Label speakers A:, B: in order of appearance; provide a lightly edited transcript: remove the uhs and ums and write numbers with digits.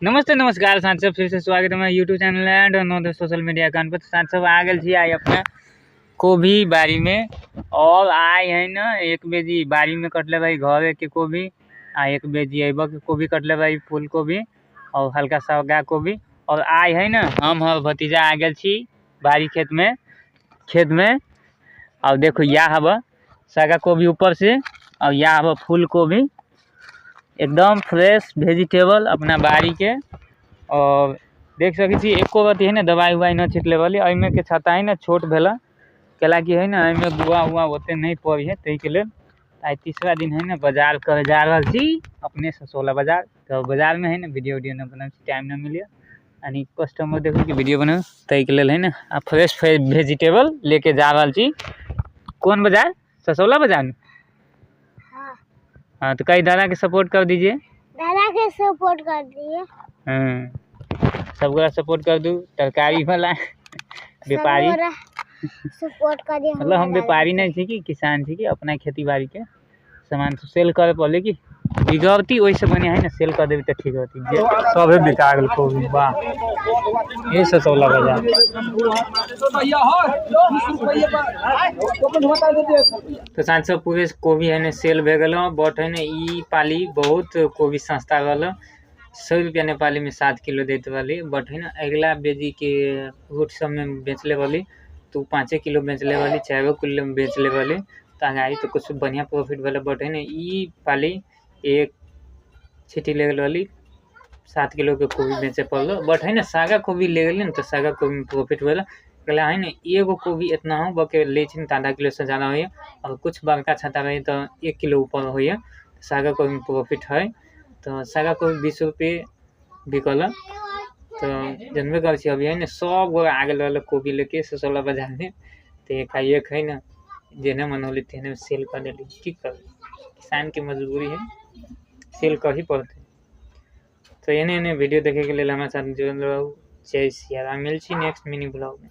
A: नमस्ते नमस्कार साथ सब फिर से स्वागत है मेरा YouTube channel and north social media account पर। साथ सब आ गए थी आई अपना कोभी बारी में और आए है ना एक बेजी बारी में कटले भाई घर के कोभी आ एक बेजी अब के कोभी कटले भाई फूल कोभी और हल्का सा गा कोभी और आए है ना हम और भतीजा आ गए छी बारी खेत में और देखो या हब सागा कोभी ऊपर से और या हब फूल कोभी एकदम फ्रेश वेजिटेबल अपना बारी के। और देख सकी छी एको बात है ना दवाई उवाई न छिटले वाली एमे के छत्ता है ना छोट भेला केला की है ना एमे गुआ हुआ होते नहीं पड़ी है तई के लेल आई तीसरा दिन है ना बाजार कर जा रहल छी अपने ससोला बाजार। तो बाजार में है ना वीडियो न बना टाइम न मिले यानी कस्टमर देखो कि वीडियो बना तई के लेल है ना फ्रेश वेजिटेबल लेके जा रहल छी। कौन बाजार? ससोला बाजार में। हाँ तो कई दादा के सपोर्ट कर दीजिए,
B: दादा के सपोर्ट कर दिए।
A: सबका सपोर्ट कर दूँ तरकारी वाला व्यापारी
B: सपोर्ट कर दिए।
A: मतलब हम व्यापारी नहीं थी कि किसान थी कि अपना खेती बाड़ी के सामान तो सेल करे पड़े कि बिगड़ती वैसे बने है ना सेल कर देवी तो ठीक होती सब बिका गल को वाह ये ससोला बाजार। तो सांझ सब पूरे कोभी है ना सेल भे गल बट है ना ई पाली बहुत कोभी सस्ता गल 100 रुपया नेपाली में 7 किलो देते वाली बट है ना अगला बेजी के रूट सब में बेचले वाली तो 5 किलो बेचले वाली 4 किलो में बेचले वाली तो आगे तो कुछ बढ़िया प्रॉफिट वाला बट है ना ई पाली एक छिटी ले वाली 7 किलो के कोभी बेचे पड़ल बट है ना सागा कोभी ले गए तो सागा कोभी में प्रॉफिट वाला कहला है ना एगो कोभी इतना हो बके ले आधा किलो से ज़्यादा हो और कुछ बड़का छाता रहे तो 1 किलो ऊपर हो सागा कोभी में प्रॉफिट है। तो सागा कोभी 20 रुपये बिकल तो जनबे कर अभी है ना सब गो आ गए कोभी लेके ससोला बाजार में तो एक है ना जेने मन होली तेने सेल कर दिली की कर किसान की मजबूरी है सेल कर ही पड़ते। तो एने वीडियो देखे के लिए हमारे साथ जुड़ल रहू। जय सिया राम। मिल छी नेक्स्ट मिनी ब्लॉग में।